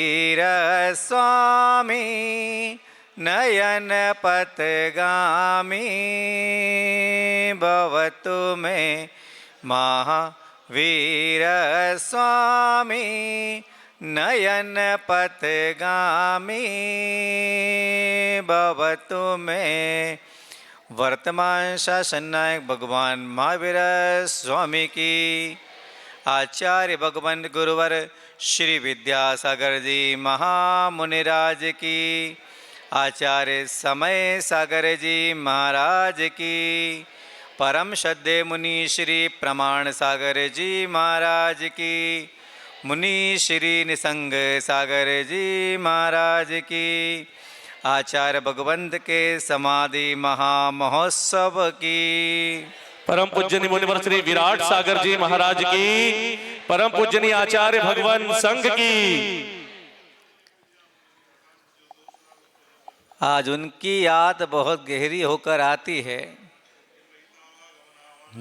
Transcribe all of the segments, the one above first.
वीर स्वामी नयन पथगामी भवतु मे महावीर स्वामी नयन पथगामी भवतु मे। वर्तमान शासन नायक भगवान महावीर स्वामी की, आचार्य भगवान गुरुवर श्री विद्यासागर जी महामुनिराज की, आचार्य समय सागर जी महाराज की, परम श्रद्धेय मुनि श्री प्रमाण सागर जी महाराज की, मुनि श्री निसंग सागर जी महाराज की, आचार्य भगवंत के समाधि महामहोत्सव की, परम पूज्यनीय मुनिवर श्री विराट सागर जी महाराज की, परम पूज्यनीय आचार्य भगवान संघ की। आज उनकी याद बहुत गहरी होकर आती है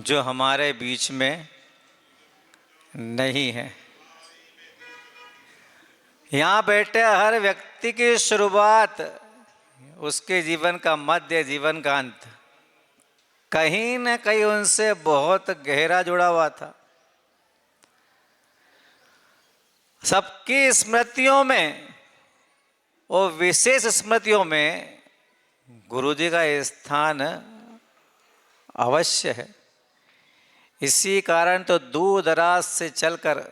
जो हमारे बीच में नहीं है। यहाँ बैठे हर व्यक्ति की शुरुआत, उसके जीवन का मध्य, जीवन का अंत कहीं न कहीं उनसे बहुत गहरा जुड़ा हुआ था। सबकी स्मृतियों में और विशेष स्मृतियों में गुरुजी का स्थान अवश्य है। इसी कारण तो दूर दराज से चलकर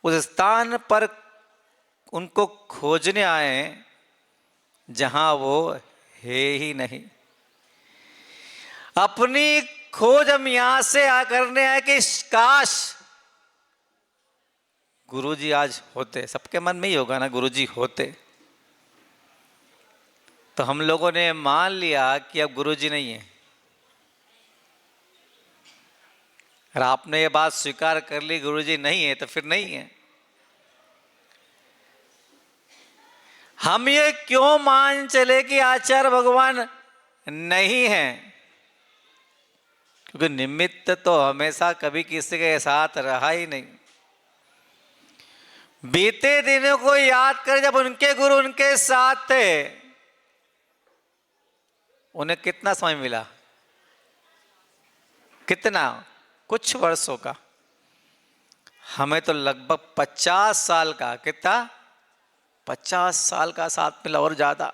उस स्थान पर उनको खोजने आए जहां वो है ही नहीं। अपनी खोज हम यहां से करने आए कि काश गुरुजी आज होते। सबके मन में ही होगा ना, गुरुजी होते तो हम लोगों ने मान लिया कि अब गुरुजी नहीं है। और आपने ये बात स्वीकार कर ली गुरुजी नहीं है तो फिर नहीं है। हम ये क्यों मान चले कि आचार्य भगवान नहीं है? क्योंकि निमित्त तो हमेशा कभी किसी के साथ रहा ही नहीं। बीते दिनों को याद कर, जब उनके गुरु उनके साथ थे, उन्हें कितना समय मिला? कितना? कुछ वर्षों का। हमें तो लगभग 50 साल का, कितना? 50 साल का साथ मिला और ज्यादा।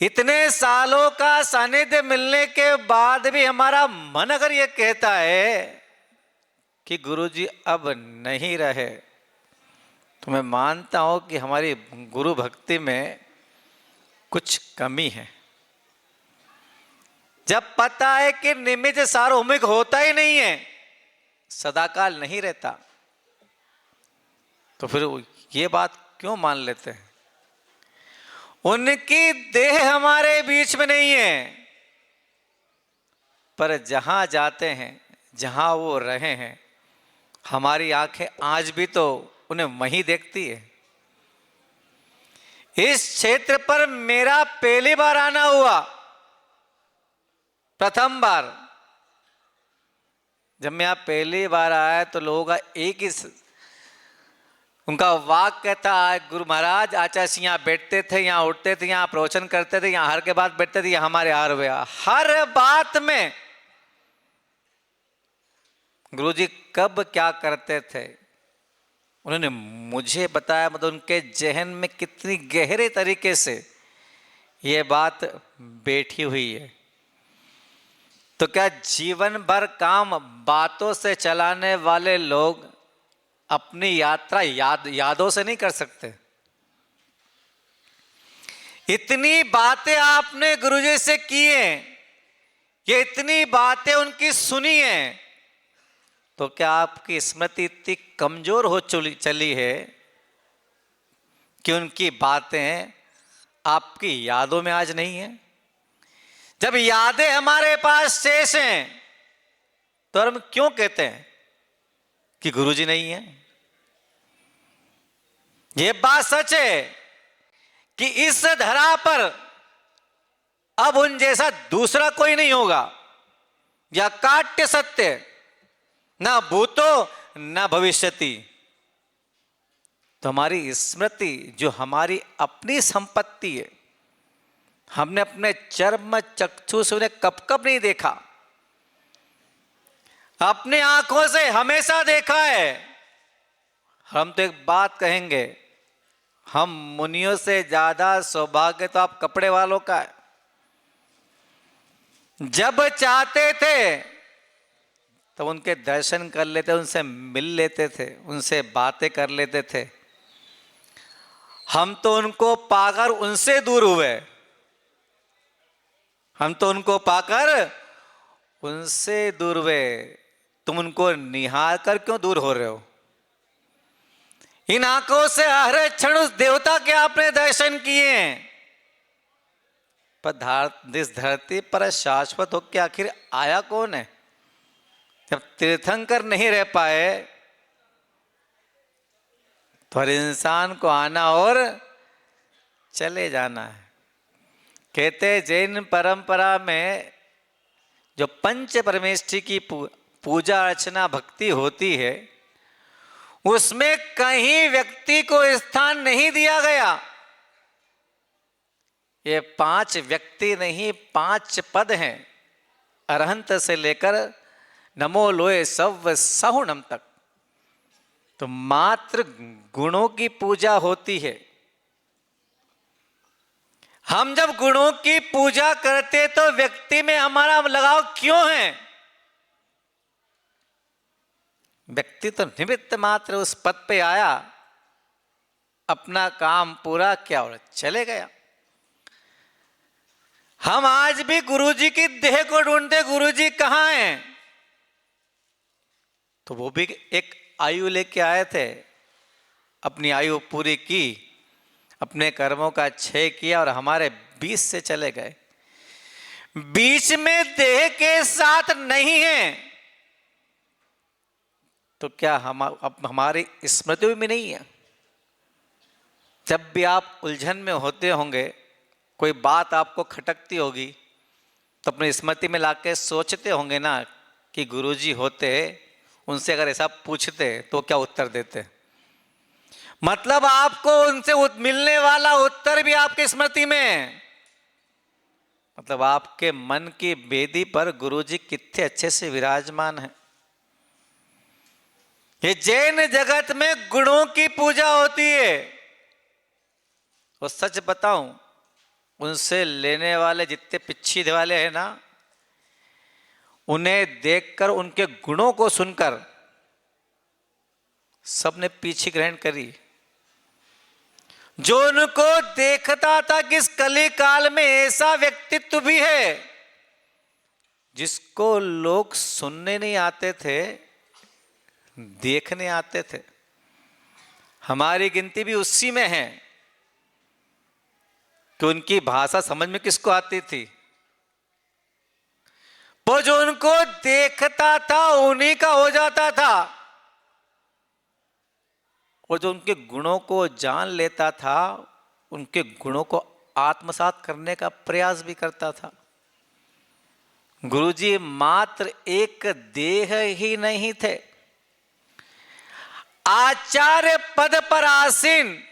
इतने सालों का सानिध्य मिलने के बाद भी हमारा मन अगर ये कहता है कि गुरुजी अब नहीं रहे, तो मैं मानता हूं कि हमारी गुरु भक्ति में कुछ कमी है। जब पता है कि निमित्त सार्वभौमिक होता ही नहीं है, सदाकाल नहीं रहता, तो फिर ये बात क्यों मान लेते हैं? उनकी देह हमारे बीच में नहीं है, पर जहां जाते हैं, जहां वो रहे हैं, हमारी आंखें आज भी तो उन्हें वहीं देखती है। इस क्षेत्र पर मेरा पहली बार आना हुआ, प्रथम बार। जब मैं यहां पहली बार आया तो लोगों का एक ही उनका वाक्य था, गुरु महाराज आचार्य सिंह यहाँ बैठते थे, यहाँ उठते थे, यहाँ प्रवचन करते थे, यहाँ हर के बाद बैठते थे, यहाँ हमारे हार हुए। हर बात में गुरुजी कब क्या करते थे उन्होंने मुझे बताया। मतलब उनके जहन में कितनी गहरे तरीके से ये बात बैठी हुई है। तो क्या जीवन भर काम बातों से चलाने वाले लोग अपनी यात्रा यादों से नहीं कर सकते? इतनी बातें आपने गुरुजी से की हैं, ये इतनी बातें उनकी सुनी हैं, तो क्या आपकी स्मृति इतनी कमजोर हो चली है कि उनकी बातें आपकी यादों में आज नहीं है? जब यादें हमारे पास शेष हैं तो हम क्यों कहते हैं कि गुरुजी नहीं है? यह बात सच है कि इस धरा पर अब उन जैसा दूसरा कोई नहीं होगा। यह काट्य सत्य, ना भूतो ना भविष्यति। तो हमारी स्मृति जो हमारी अपनी संपत्ति है, हमने अपने चर्म चक्षु से उन्हें कब कब नहीं देखा, अपने आंखों से हमेशा देखा है। हम तो एक बात कहेंगे, हम मुनियों से ज्यादा सौभाग्य तो आप कपड़े वालों का है। जब चाहते थे तो उनके दर्शन कर लेते, उनसे मिल लेते थे, उनसे बातें कर लेते थे। हम तो उनको पाकर उनसे दूर हुए, हम तो उनको पाकर उनसे दूर हुए। तुम उनको निहार कर क्यों दूर हो रहे हो? इन आंखों से हर क्षण उस देवता के आपने दर्शन किए, पर इस धरती पर शाश्वत हो के आखिर आया कौन है? जब तीर्थंकर नहीं रह पाए तो हर इंसान को आना और चले जाना है। कहते जैन परंपरा में जो पंच परमेष्ठी की पूजा अर्चना भक्ति होती है, उसमें कहीं व्यक्ति को स्थान नहीं दिया गया। ये 5 व्यक्ति नहीं, 5 पद हैं, अरहंत से लेकर नमो लोए सव सहुणम तक। तो मात्र गुणों की पूजा होती है। हम जब गुणों की पूजा करते तो व्यक्ति में हमारा लगाव क्यों है? व्यक्ति तो निमित्त मात्र उस पद पे आया, अपना काम पूरा किया और चले गया। हम आज भी गुरुजी की देह को ढूंढते, गुरुजी कहां हैं? तो वो भी एक आयु लेके आए थे, अपनी आयु पूरी की, अपने कर्मों का क्षय किया और हमारे बीच से चले गए। बीच में देह के साथ नहीं है तो क्या अब हमारी स्मृति में नहीं है? जब भी आप उलझन में होते होंगे, कोई बात आपको खटकती होगी, तो अपनी स्मृति में लाके सोचते होंगे ना कि गुरुजी होते, उनसे अगर ऐसा पूछते तो क्या उत्तर देते। मतलब आपको उनसे मिलने वाला उत्तर भी आपकी स्मृति में, मतलब आपके मन की बेदी पर गुरुजी कितने अच्छे से विराजमान है। ये जैन जगत में गुणों की पूजा होती है। और सच बताऊं, उनसे लेने वाले जितने पिच्छी वाले हैं ना, उन्हें देखकर, उनके गुणों को सुनकर सबने पीछे ग्रहण करी। जो उनको देखता था कि इस कली काल में ऐसा व्यक्तित्व भी है जिसको लोग सुनने नहीं आते थे, देखने आते थे। हमारी गिनती भी उसी में है कि उनकी भाषा समझ में किसको आती थी। वो जो उनको देखता था उन्हीं का हो जाता था, और जो उनके गुणों को जान लेता था, उनके गुणों को आत्मसात करने का प्रयास भी करता था। गुरुजी मात्र एक देह ही नहीं थे, आचार्य पद पर आसीन,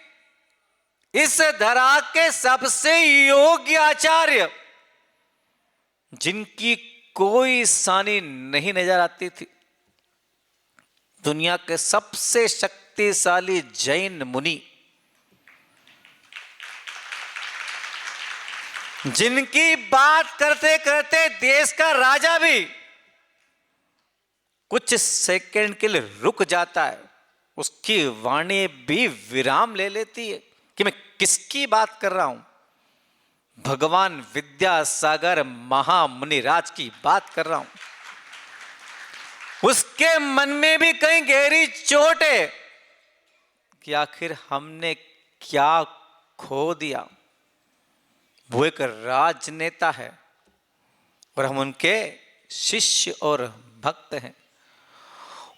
इस धरा के सबसे योग्य आचार्य, जिनकी कोई सानी नहीं नजर आती थी। दुनिया के सबसे शक्तिशाली जैन मुनि, जिनकी बात करते करते देश का राजा भी कुछ सेकंड के लिए रुक जाता है, उसकी वाणी भी विराम ले लेती है कि मैं किसकी बात कर रहा हूं। भगवान विद्यासागर महामुनिराज की बात कर रहा हूं। उसके मन में भी कहीं गहरी चोट है कि आखिर हमने क्या खो दिया। वो एक राजनेता है और हम उनके शिष्य और भक्त हैं।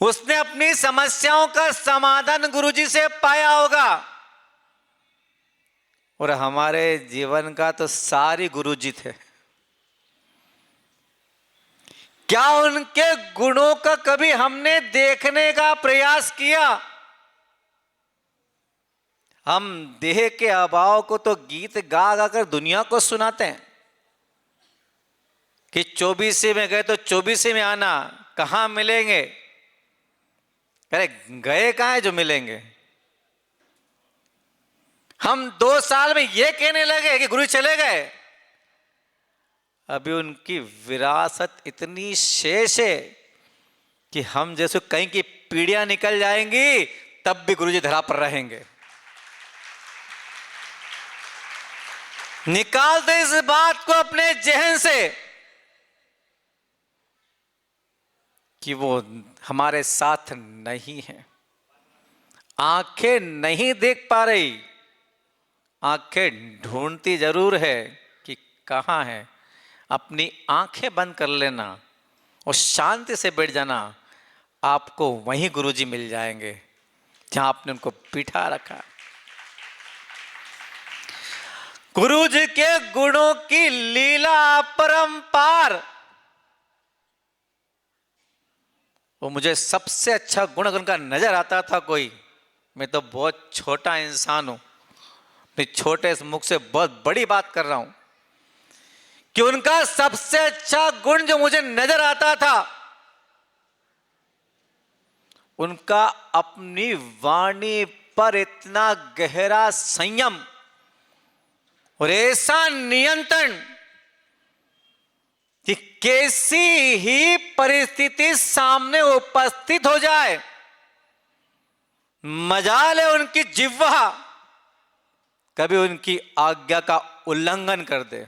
उसने अपनी समस्याओं का समाधान गुरुजी से पाया होगा, और हमारे जीवन का तो सारी गुरुजी थे। क्या उनके गुणों का कभी हमने देखने का प्रयास किया? हम देह के अभाव को तो गीत गा गा कर दुनिया को सुनाते हैं कि 24 में गए तो 24 में आना, कहां मिलेंगे? अरे गए कहां है जो मिलेंगे? हम 2 साल में ये कहने लगे कि गुरु चले गए। अभी उनकी विरासत इतनी शेष है कि हम जैसे कहीं की पीढ़ियां निकल जाएंगी तब भी गुरुजी धरा पर रहेंगे। निकाल दे इस बात को अपने जहन से कि वो हमारे साथ नहीं है। आंखें नहीं देख पा रही, आंखें ढूंढती जरूर है कि कहां है। अपनी आंखें बंद कर लेना और शांति से बैठ जाना, आपको वहीं गुरुजी मिल जाएंगे जहां आपने उनको बिठा रखा। गुरुजी के गुणों की लीला अपरंपार। वो मुझे सबसे अच्छा गुण उनका नजर आता था कोई, मैं तो बहुत छोटा इंसान हूं, मैं छोटे मुख से बहुत बड़ी बात कर रहा हूं, कि उनका सबसे अच्छा गुण जो मुझे नजर आता था, उनका अपनी वाणी पर इतना गहरा संयम और ऐसा नियंत्रण कि कैसी ही परिस्थिति सामने उपस्थित हो जाए, मजाल है उनकी जिह्वा कभी उनकी आज्ञा का उल्लंघन कर दे।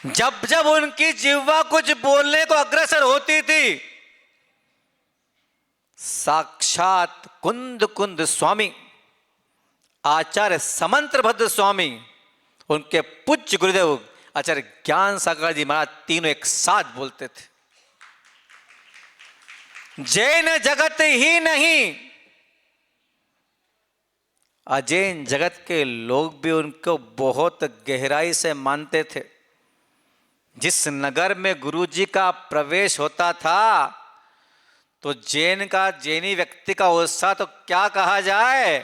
जब जब उनकी जिह्वा कुछ बोलने को अग्रसर होती थी, साक्षात कुंद कुंद स्वामी आचार्य समंत्रभद्र स्वामी, उनके पूज्य गुरुदेव आचार्य ज्ञान सागर जी महाराज तीनों एक साथ बोलते थे। जैन जगत ही नहीं, अजैन जगत के लोग भी उनको बहुत गहराई से मानते थे। जिस नगर में गुरुजी का प्रवेश होता था तो जैन का, जैनी व्यक्ति का उत्साह तो क्या कहा जाए,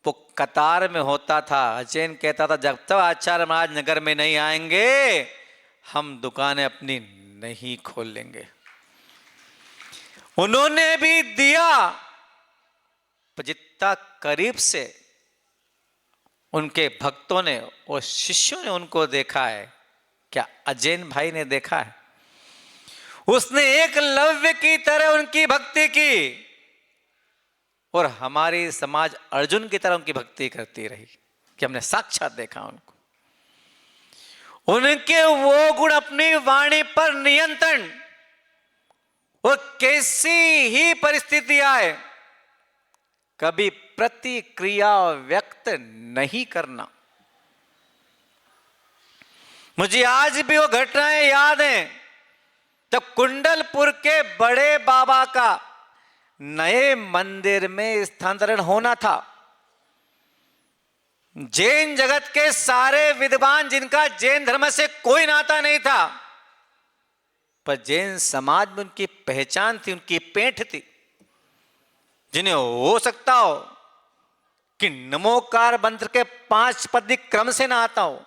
वो कतार में होता था। जैन कहता था जब तक आचार्य महाराज नगर में नहीं आएंगे हम दुकानें अपनी नहीं खोलेंगे। उन्होंने भी दिया, पर जितना करीब से उनके भक्तों ने और शिष्यों ने उनको देखा है, क्या अजैन भाई ने देखा है? उसने एक लव्य की तरह उनकी भक्ति की और हमारी समाज अर्जुन की तरह उनकी भक्ति करती रही, कि हमने साक्षात देखा उनको। उनके वो गुण, अपनी वाणी पर नियंत्रण और कैसी ही परिस्थिति आए कभी प्रतिक्रिया व्यक्त नहीं करना। मुझे आज भी वो घटनाएं याद हैं जब कुंडलपुर के बड़े बाबा का नए मंदिर में स्थानांतरण होना था। जैन जगत के सारे विद्वान, जिनका जैन धर्म से कोई नाता नहीं था, पर जैन समाज में उनकी पहचान थी, उनकी पेंठ थी, जिन्हें हो सकता हो कि नमोकार मंत्र के 5 पद क्रम से ना आता हो,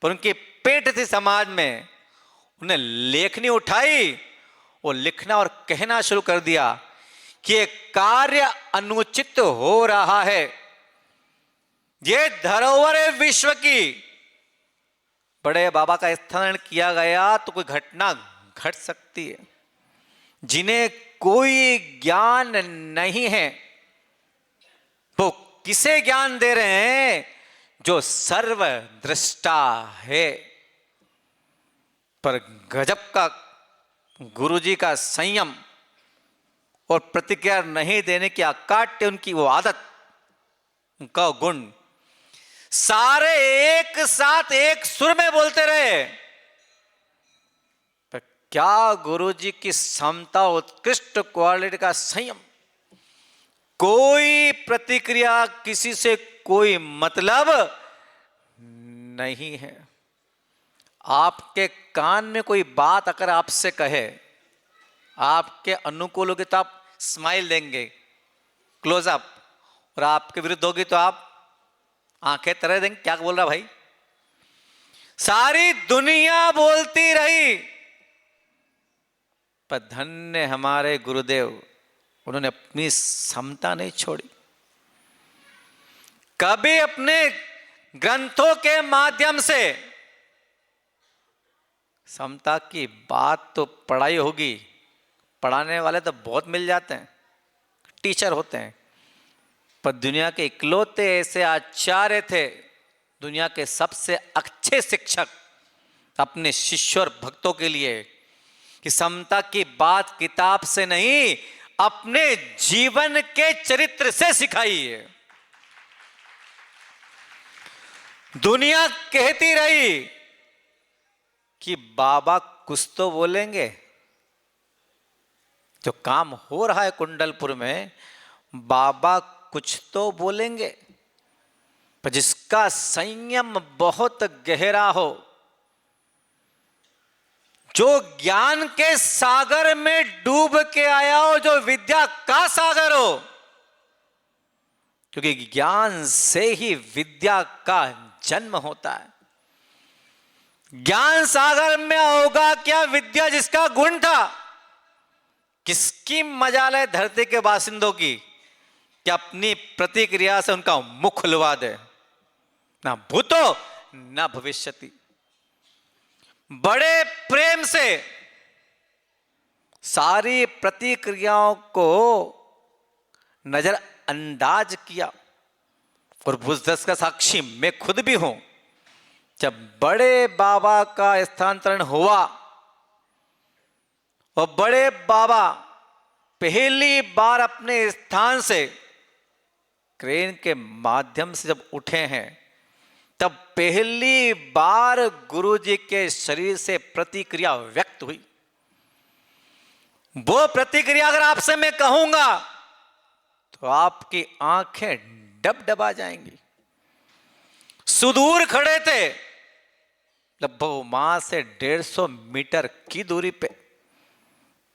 पर उनकी पेंठ थी समाज में। उन्हें लेखनी उठाई और लिखना और कहना शुरू कर दिया कि ये कार्य अनुचित हो रहा है, ये धरोहर है विश्व की। बड़े बाबा का स्थान किया गया तो कोई घटना घट सकती है। जिन्हें कोई ज्ञान नहीं है वो किसे ज्ञान दे रहे हैं? जो सर्व दृष्टा है। पर गजब का गुरुजी का संयम और प्रतिक्रिया नहीं देने की अकाट्य उनकी वो आदत, उनका गुण, सारे एक साथ एक सुर में बोलते रहे। पर क्या गुरुजी की समता, उत्कृष्ट क्वालिटी का संयम, कोई प्रतिक्रिया, किसी से कोई मतलब नहीं है। आपके कान में कोई बात अगर आपसे कहे आपके अनुकूल होगी तो आप स्माइल देंगे, क्लोजअप, और आपके विरुद्ध होगी तो आप आंखें तरह देंगे, क्या बोल रहा भाई। सारी दुनिया बोलती रही, पर धन्य हमारे गुरुदेव, उन्होंने अपनी समता नहीं छोड़ी। कभी अपने ग्रंथों के माध्यम से समता की बात तो पढ़ाई होगी, पढ़ाने वाले तो बहुत मिल जाते हैं, टीचर होते हैं, पर दुनिया के इकलौते ऐसे आचार्य थे, दुनिया के सबसे अच्छे शिक्षक अपने शिष्य और भक्तों के लिए, कि समता की बात किताब से नहीं अपने जीवन के चरित्र से सिखाई है। दुनिया कहती रही कि बाबा कुछ तो बोलेंगे, जो काम हो रहा है कुंडलपुर में, बाबा कुछ तो बोलेंगे, पर जिसका संयम बहुत गहरा हो, जो ज्ञान के सागर में डूब के आया हो, जो विद्या का सागर हो, क्योंकि ज्ञान से ही विद्या का जन्म होता है। ज्ञान सागर में होगा क्या विद्या जिसका गुण था, किसकी मजाल है धरती के बासिंदों की कि अपनी प्रतिक्रिया से उनका मुख खुलवा दे, ना भूतो ना भविष्यति। बड़े प्रेम से सारी प्रतिक्रियाओं को नजरअंदाज किया, और भुजदस का साक्षी मैं खुद भी हूं। जब बड़े बाबा का स्थानांतरण हुआ और बड़े बाबा पहली बार अपने स्थान से क्रेन के माध्यम से जब उठे हैं, तब पहली बार गुरुजी के शरीर से प्रतिक्रिया व्यक्त हुई। वो प्रतिक्रिया अगर आपसे मैं कहूंगा तो आपकी आंखें डबडबा जाएंगी। सुदूर खड़े थे, लगभग वहां से 150 मीटर की दूरी पे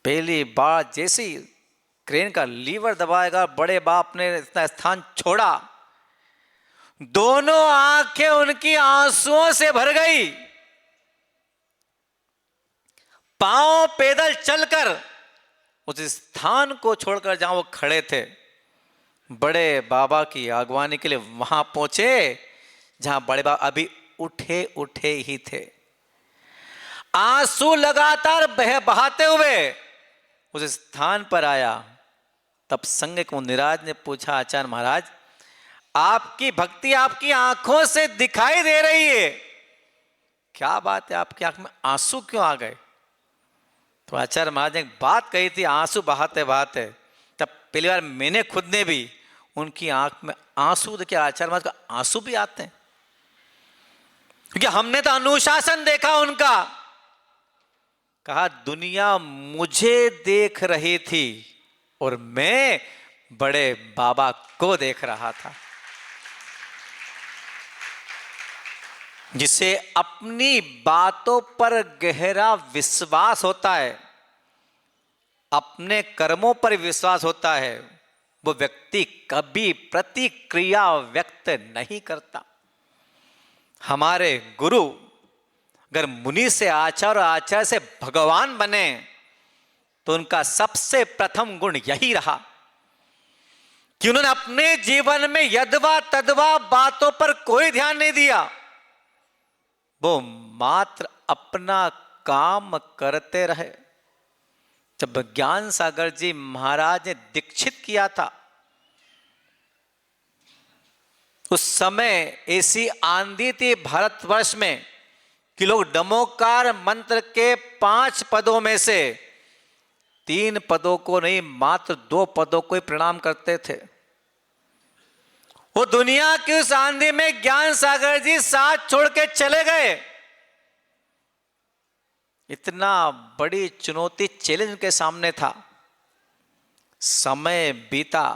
पहली बार जैसे ही क्रेन का लीवर दबाएगा, बड़े बाप ने इतना स्थान छोड़ा, दोनों आंखें उनकी आंसुओं से भर गई। पांव पैदल चलकर उस स्थान को छोड़कर जहां वो खड़े थे, बड़े बाबा की अगवानी के लिए वहां पहुंचे जहां बड़े बाबा अभी उठे उठे ही थे। आंसू लगातार बहाते हुए उस स्थान पर आया। तब संग मुनिराज ने पूछा, आचार्य महाराज, आपकी भक्ति आपकी आंखों से दिखाई दे रही है, क्या बात है, आपकी आंख में आंसू क्यों आ गए? तो आचार्य महाराज ने एक बात कही थी, आंसू बहाते बहाते। तब पहली बार मैंने खुद ने भी उनकी आंख में आंसू देखे। आचार्य महाराज का आंसू भी आते हैं, क्योंकि हमने तो अनुशासन देखा उनका। कहा, दुनिया मुझे देख रही थी और मैं बड़े बाबा को देख रहा था। जिसे अपनी बातों पर गहरा विश्वास होता है, अपने कर्मों पर विश्वास होता है, वो व्यक्ति कभी प्रतिक्रिया व्यक्त नहीं करता। हमारे गुरु अगर मुनि से आचार्य और आचार्य से भगवान बने तो उनका सबसे प्रथम गुण यही रहा कि उन्होंने अपने जीवन में यदवा तदवा बातों पर कोई ध्यान नहीं दिया। वो मात्र अपना काम करते रहे। जब ज्ञान सागर जी महाराज ने दीक्षित किया था, उस समय ऐसी आंधी थी भारतवर्ष में कि लोग डमोकार मंत्र के 5 पदों में से 3 पदों को नहीं, मात्र 2 पदों को ही प्रणाम करते थे। वो दुनिया की उस आंधी में ज्ञान सागर जी साथ छोड़ के चले गए। इतना बड़ी चुनौती, चैलेंज के सामने था। समय बीता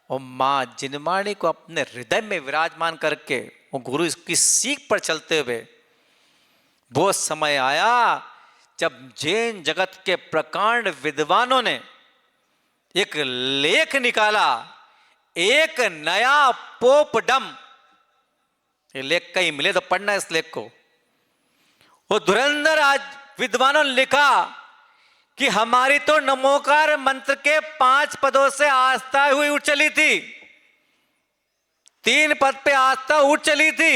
और मां जिनवाणी को अपने हृदय में विराजमान करके वो गुरु की सीख पर चलते हुए वो समय आया जब जैन जगत के प्रकांड विद्वानों ने एक लेख निकाला, एक नया पोपडम, ये लेख कहीं मिले तो पढ़ना इस लेख को। वो धुरंधर आज विद्वानों ने लिखा कि हमारी तो नमोकार मंत्र के 5 पदों से आस्था हुई उठ चली थी, 3 पद पे आस्था उठ चली थी।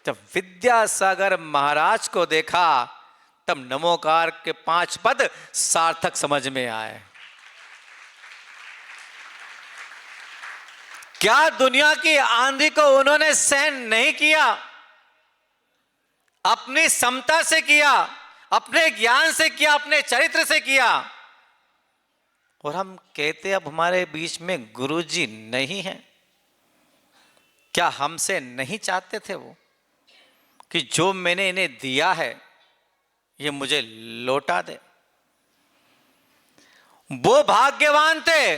जब विद्यासागर महाराज को देखा तब नमोकार के 5 पद सार्थक समझ में आए। क्या दुनिया की आंधी को उन्होंने सहन नहीं किया? अपनी समता से किया, अपने ज्ञान से किया, अपने चरित्र से किया। और हम कहते अब हमारे बीच में गुरुजी नहीं हैं। क्या हमसे नहीं चाहते थे वो कि जो मैंने इन्हें दिया है ये मुझे लौटा दे? वो भाग्यवान थे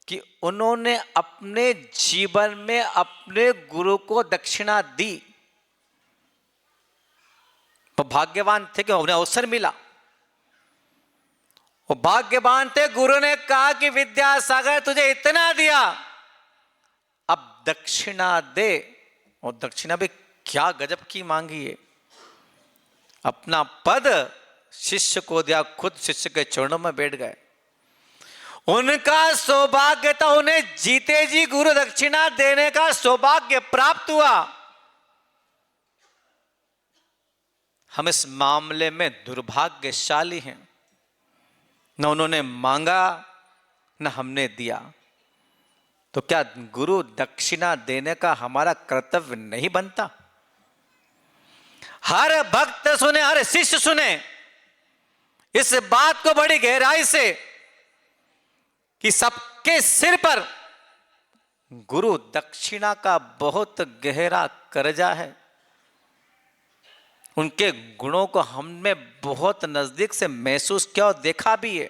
कि उन्होंने अपने जीवन में अपने गुरु को दक्षिणा दी। वो भाग्यवान थे कि उन्हें अवसर मिला। वो भाग्यवान थे, गुरु ने कहा कि विद्यासागर तुझे इतना दिया, अब दक्षिणा दे। और दक्षिणा भी क्या गजब की मांगी है। अपना पद शिष्य को दिया, खुद शिष्य के चरणों में बैठ गए। उनका सौभाग्य था, उन्हें जीते जी गुरु दक्षिणा देने का सौभाग्य प्राप्त हुआ। हम इस मामले में दुर्भाग्यशाली हैं, न उन्होंने मांगा न हमने दिया। तो क्या गुरु दक्षिणा देने का हमारा कर्तव्य नहीं बनता? हर भक्त सुने, हर शिष्य सुने इस बात को बड़ी गहराई से कि सबके सिर पर गुरु दक्षिणा का बहुत गहरा कर्जा है। उनके गुणों को हमने बहुत नजदीक से महसूस किया और देखा भी है।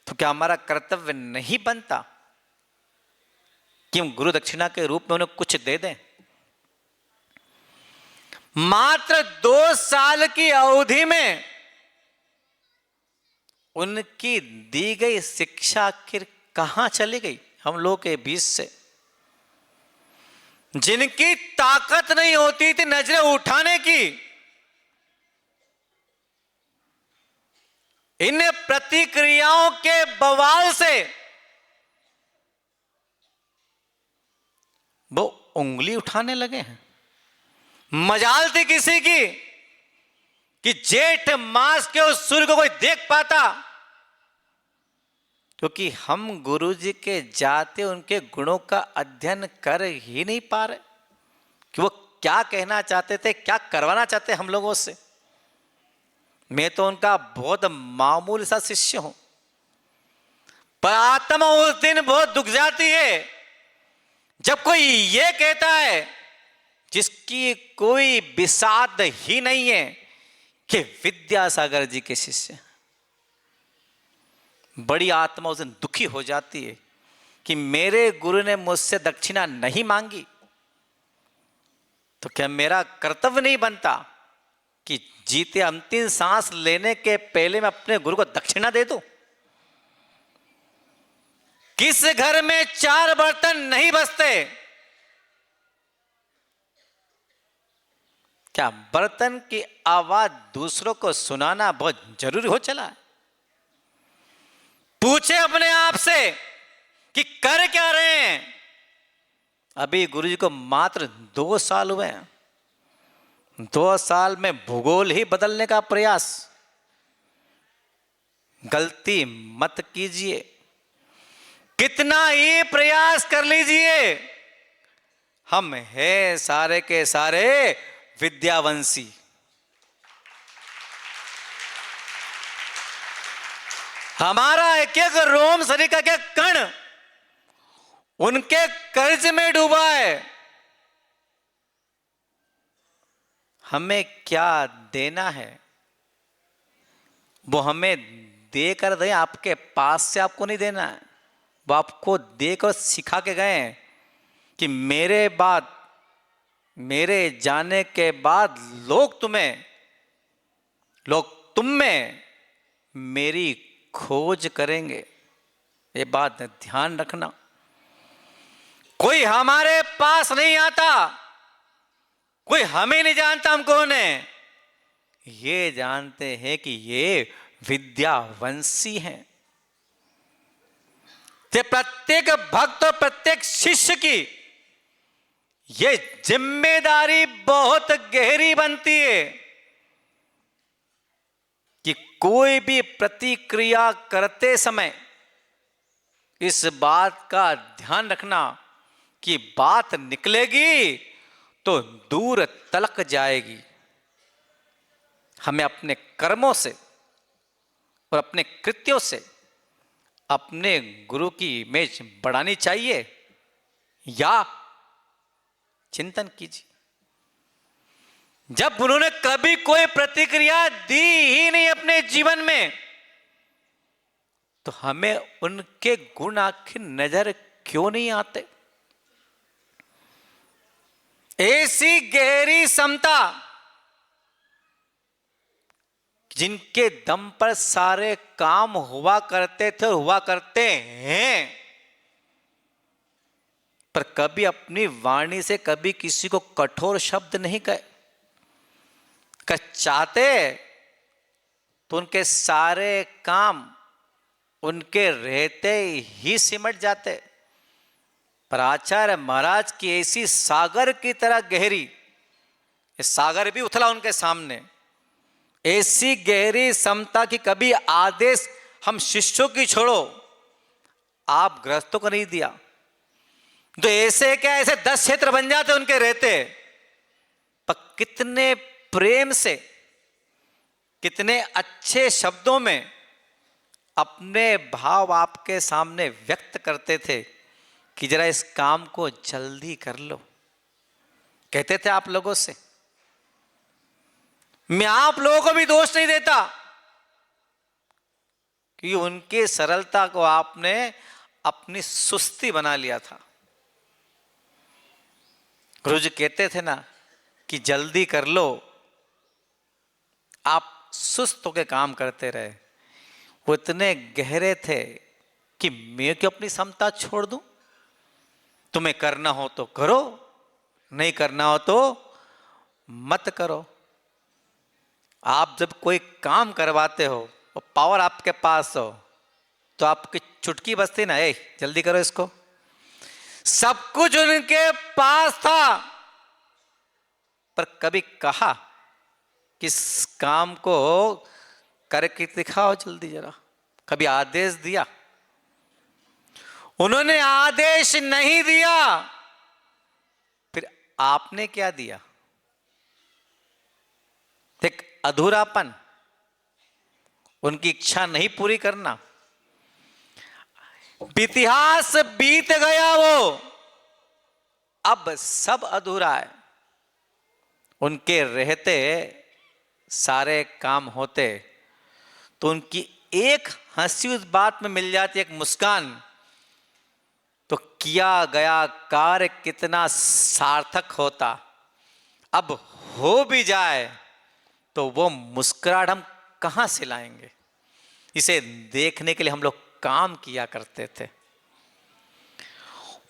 तो क्या हमारा कर्तव्य नहीं बनता कि हम गुरु दक्षिणा के रूप में उन्हें कुछ दे दें? मात्र 2 साल की अवधि में उनकी दी गई शिक्षा आखिर कहां चली गई हम लोग के बीच से? जिनकी ताकत नहीं होती थी नजरें उठाने की, इन प्रतिक्रियाओं के बवाल से वो उंगली उठाने लगे हैं। मजाल थी किसी की कि जेठ मास के उस सूर्य को कोई देख पाता, क्योंकि हम गुरु जी के जाते उनके गुणों का अध्ययन कर ही नहीं पा रहे कि वो क्या कहना चाहते थे, क्या करवाना चाहते हम लोगों से। मैं तो उनका बहुत मामूली सा शिष्य हूं, पर आत्मा उस दिन बहुत दुख जाती है जब कोई ये कहता है जिसकी कोई विषाद ही नहीं है कि विद्यासागर जी के शिष्य। बड़ी आत्मा उस दिन दुखी हो जाती है कि मेरे गुरु ने मुझसे दक्षिणा नहीं मांगी, तो क्या मेरा कर्तव्य नहीं बनता कि जीते अंतिम सांस लेने के पहले मैं अपने गुरु को दक्षिणा दे दूं? किस घर में 4 बर्तन नहीं बचते? क्या बर्तन की आवाज दूसरों को सुनाना बहुत जरूरी हो चला है? पूछे अपने आप से कि कर क्या रहे हैं। अभी गुरुजी को मात्र 2 साल हुए हैं। 2 साल में भूगोल ही बदलने का प्रयास। गलती मत कीजिए, कितना ही प्रयास कर लीजिए, हम हैं सारे के सारे विद्यावंशी। हमारा एक एक रोम शरीर का एक कण उनके कर्ज में डूबा है। हमें क्या देना है वो हमें देकर दें, आपके पास से आपको नहीं देना है। वो आपको देकर सिखा के गए हैं कि मेरे बाद मेरे जाने के बाद लोग तुम में मेरी खोज करेंगे। ये बात ध्यान रखना। कोई हमारे पास नहीं आता, कोई हमें नहीं जानता हम कौन है। ये जानते हैं कि ये विद्यावंशी हैं। ते प्रत्येक भक्त और प्रत्येक शिष्य की ये जिम्मेदारी बहुत गहरी बनती है कि कोई भी प्रतिक्रिया करते समय इस बात का ध्यान रखना कि बात निकलेगी तो दूर तलक जाएगी। हमें अपने कर्मों से और अपने कृत्यों से अपने गुरु की इमेज बढ़ानी चाहिए या चिंतन कीजिए। जब उन्होंने कभी कोई प्रतिक्रिया दी ही नहीं अपने जीवन में, तो हमें उनके गुण आखिर नजर क्यों नहीं आते? ऐसी गहरी समता जिनके दम पर सारे काम हुआ करते थे और हुआ करते हैं, पर कभी अपनी वाणी से कभी किसी को कठोर शब्द नहीं कहे। चाहते तो उनके सारे काम उनके रहते ही सिमट जाते। पर आचार्य महाराज की ऐसी सागर की तरह गहरी, सागर भी उथला उनके सामने, ऐसी गहरी समता की कभी आदेश हम शिष्यों की छोड़ो, आप गृहस्थों को नहीं दिया। तो ऐसे क्या ऐसे 10 क्षेत्र बन जाते उनके रहते, पर कितने प्रेम से, कितने अच्छे शब्दों में अपने भाव आपके सामने व्यक्त करते थे कि जरा इस काम को जल्दी कर लो। कहते थे आप लोगों से। मैं आप लोगों को भी दोष नहीं देता कि उनकी सरलता को आपने अपनी सुस्ती बना लिया था। गुरु जी कहते थे ना कि जल्दी कर लो, आप सुस्त होकर काम करते रहे। वो इतने गहरे थे कि मैं क्यों अपनी समता छोड़ दूं? तुम्हें करना हो तो करो, नहीं करना हो तो मत करो। आप जब कोई काम करवाते हो और पावर आपके पास हो तो आपकी चुटकी बजती ना, ए जल्दी करो इसको। सब कुछ उनके पास था, पर कभी कहा कि इस काम को करके दिखाओ जल्दी जरा? कभी आदेश दिया? उन्होंने आदेश नहीं दिया, फिर आपने क्या दिया? एक अधूरापन, उनकी इच्छा नहीं पूरी करना। इतिहास बीत गया, वो अब सब अधूरा है। उनके रहते सारे काम होते तो उनकी एक हंसी उस बात में मिल जाती, एक मुस्कान, तो किया गया कार्य कितना सार्थक होता। अब हो भी जाए तो वो मुस्कुराहट हम कहां से लाएंगे? इसे देखने के लिए हम लोग काम किया करते थे।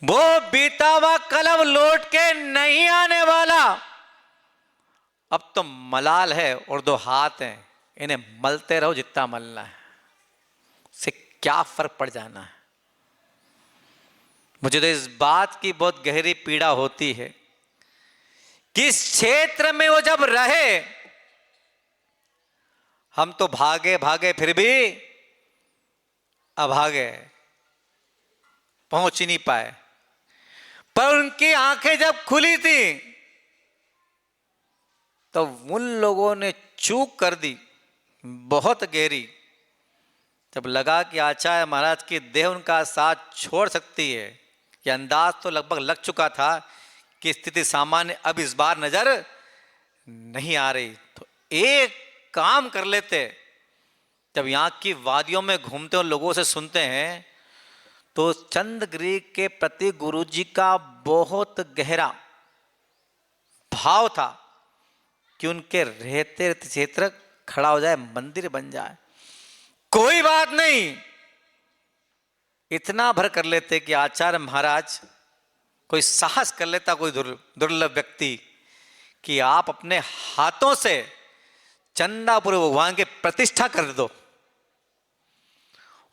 वो बीता हुआ कलम लौट के नहीं आने वाला। अब तो मलाल है और 2 हाथ हैं, इन्हें मलते रहो जितना मलना है, से क्या फर्क पड़ जाना है। मुझे तो इस बात की बहुत गहरी पीड़ा होती है कि इस क्षेत्र में वो जब रहे, हम तो भागे भागे फिर भी अभागे, पहुंच ही नहीं पाए। पर उनकी आंखें जब खुली थी तो उन लोगों ने चूक कर दी बहुत गहरी। जब लगा कि आचार्य महाराज की देह उनका साथ छोड़ सकती है, यह अंदाज तो लगभग लग चुका था कि स्थिति सामान्य अब इस बार नजर नहीं आ रही, तो एक काम कर लेते। जब यहाँ की वादियों में घूमते और लोगों से सुनते हैं तो चंद्रगिरी के प्रति गुरु जी का बहुत गहरा भाव था कि उनके रहते क्षेत्र खड़ा हो जाए, मंदिर बन जाए। कोई बात नहीं, इतना भर कर लेते कि आचार्य महाराज कोई साहस कर लेता, कोई दुर्लभ व्यक्ति, कि आप अपने हाथों से चंदापुर भगवान की प्रतिष्ठा कर दो।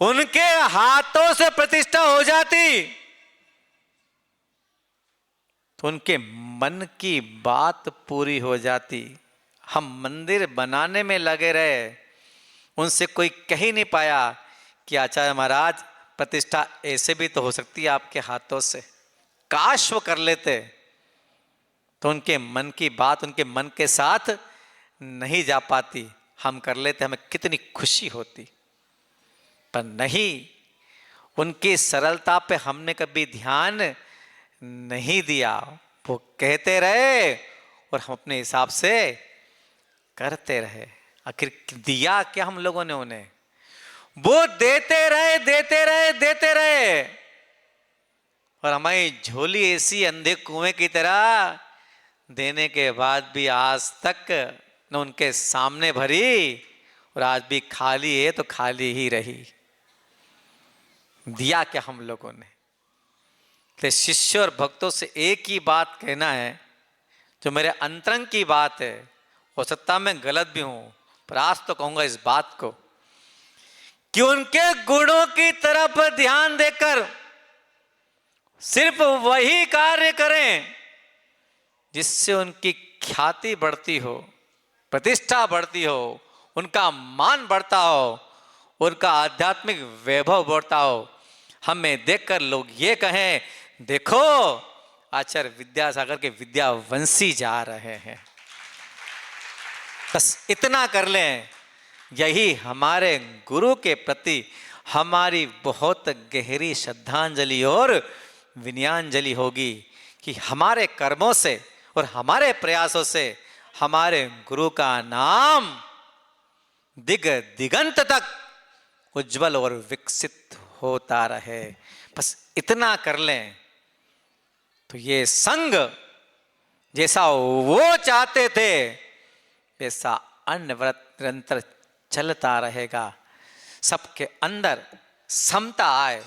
उनके हाथों से प्रतिष्ठा हो जाती तो उनके मन की बात पूरी हो जाती। हम मंदिर बनाने में लगे रहे, उनसे कोई कह ही नहीं पाया कि आचार्य महाराज प्रतिष्ठा ऐसे भी तो हो सकती है आपके हाथों से। काश वो कर लेते तो उनके मन की बात उनके मन के साथ नहीं जा पाती, हम कर लेते, हमें कितनी खुशी होती। पर नहीं, उनकी सरलता पे हमने कभी ध्यान नहीं दिया। वो कहते रहे और हम अपने हिसाब से करते रहे। आखिर दिया क्या हम लोगों ने उन्हें? वो देते रहे देते रहे देते रहे, और हमारी झोली ऐसी अंधे कुएं की तरह देने के बाद भी आज तक न उनके सामने भरी, और आज भी खाली है तो खाली ही रही। दिया क्या हम लोगों ने? तो शिष्य और भक्तों से एक ही बात कहना है, जो मेरे अंतरंग की बात है। हो सकता मैं गलत भी हूं, पर आज तो कहूंगा इस बात को कि उनके गुणों की तरफ ध्यान देकर सिर्फ वही कार्य करें जिससे उनकी ख्याति बढ़ती हो, प्रतिष्ठा बढ़ती हो, उनका मान बढ़ता हो, उनका आध्यात्मिक वैभव बढ़ता हो। हमें देखकर लोग ये कहें, देखो आचार्य विद्यासागर के विद्यावंशी जा रहे हैं। बस इतना कर लें, यही हमारे गुरु के प्रति हमारी बहुत गहरी श्रद्धांजलि और विनयांजलि होगी कि हमारे कर्मों से और हमारे प्रयासों से हमारे गुरु का नाम दिग दिगंत तक उज्जवल और विकसित होता रहे। बस इतना कर लें तो ये संघ जैसा वो चाहते थे वैसा अनवरत निरंतर चलता रहेगा। सबके अंदर समता आए,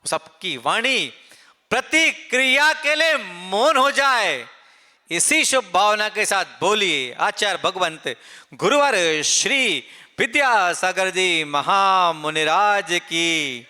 सबकी वाणी प्रतिक्रिया के लिए मौन हो जाए। इसी शुभ भावना के साथ बोलिए आचार्य भगवंत गुरुवर श्री विद्यासागर जी महामुनिराज की